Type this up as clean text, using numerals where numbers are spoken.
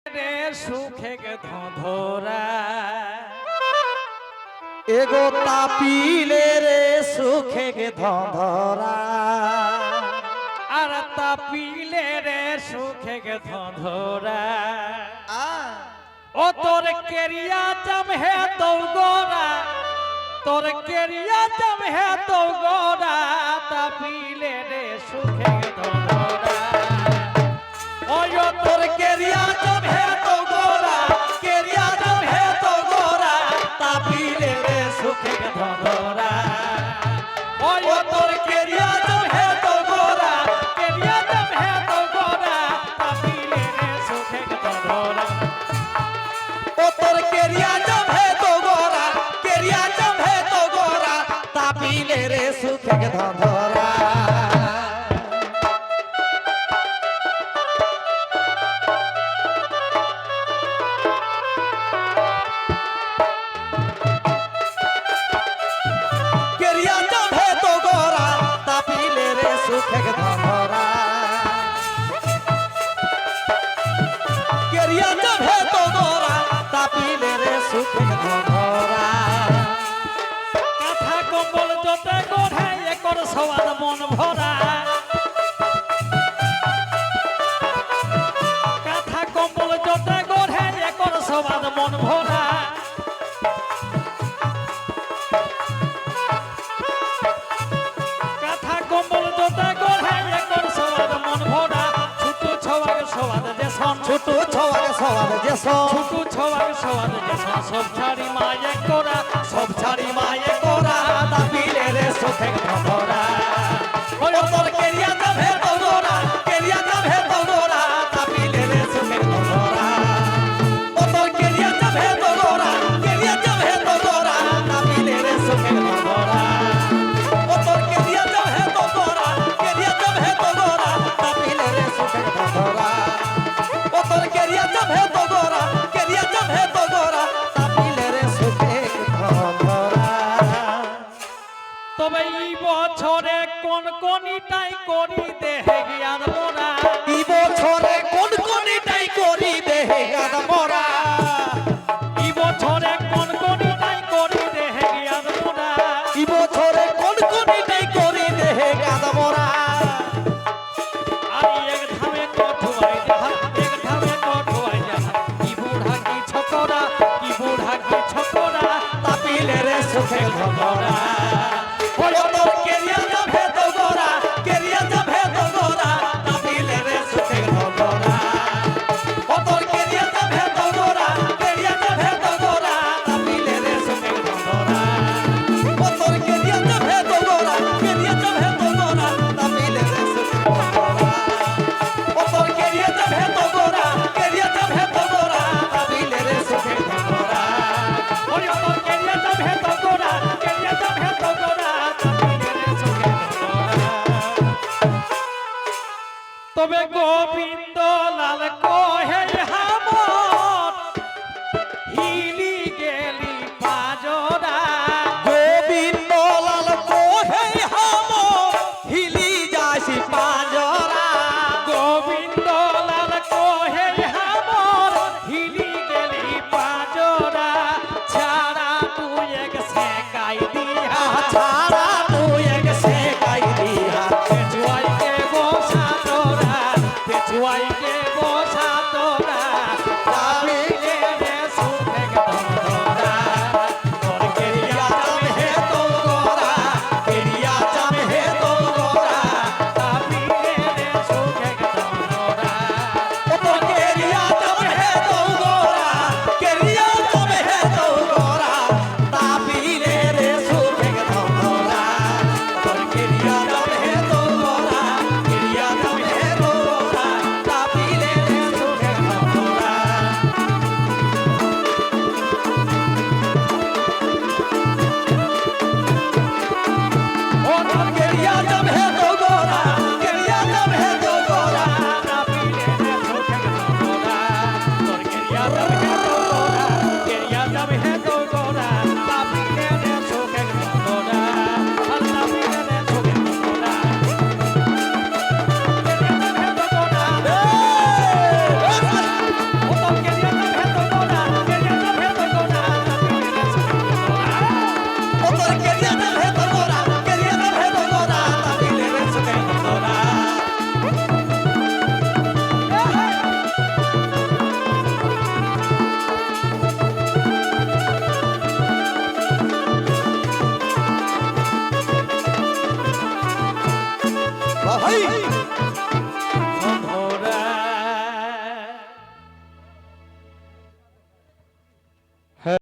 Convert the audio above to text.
সুখে ধরা এগো তাপিলে রে সুখে ধরা আর তাপিলে রে সুখে ধরা ও তোর কেরিয়া জম হে তো গোরা তোর কেরিয়া জম হে তো গোরা তাপিলে রে সুখে ধরা ও তোর কেরিয়া জম হে তো গোরা কেরিয়া জম হে তো গোরা তাপিলে রে সুখে ধরা ও তোর কেরিয়া জম হে তো গোরা কেরিয়া জম হে তো গোরা তাপিলে রে সুখে ধরা ও তোর কেরিয়া জম হে তো গোরা কেরিয়া জম হে তো গোরা তাপিলে রে সুখে ধরা কেরিয়া জম হে তো গোরা তাপিলে রে সুখে ধরা কেরিয়া জম হে তো গোরা তাপিলে রে সুখে ধরা কাঁথা কম্বল যতে গড়ে একর সওয়াদ মন ভরা কাঁথা কম্বল যতে গড়ে একর সওয়াদ মন ভরা কাঁথা কম্বল যতে গড়ে একর সওয়াদ মন ভরা ছোট ছওয়াগ সওয়াদ যেসন ছোট ছওয়াগে সওয়াদ যেসন ছোট ছওয়াগ সওয়াদ যেসন সব ছাড়ি মায়ে কোরা সব ছাড়ি মায়ে কোরা তাপিলে রে সুখে ধরা ও তোর কেরিয়া জম হে তো গোরা কেরিয়া জম হে তো গোরা তাপিলে রে সুখে ধরা ও তোর কেরিয়া জম হে তো গোরা কেরিয়া জম হে তো গোরা তাপিলে রে সুখে ধরা ও তোর কেরিয়া জম হে তো গোরা কেরিয়া জম হে তো গোরা তাপিলে রে সুখে ধরা ও তোর কেরিয়া জম হে তো গোরা কেরিয়া জম হে তো গোরা তাপিলে রে সুখে ধরা তবে এই বছরে কোন কোনিটাই করি দেহে জ্ঞান মোরা এই বছরে কোন কোনিটাই করি দেহে গান মরা এই বছরে কোন কোনিটাই করি দেহে জ্ঞান মোরা এই বছরে কোন কোনিটাই করি দেহে গান মরা আর এক ধামে কঠুয়াই যাহা এক ধামে কঠুয়াই যাহা কি বুড়া কি ছকরা কি বুড়া কি ছকরা তাপিলে রে সুখে ধরা ও তোর কেরিয়া জম হে তো গোরা কেরিয়া জম হে তো গোরা তাপিলে রে সুখে ধরা ও তোর কেরিয়া জম হে তো ভাই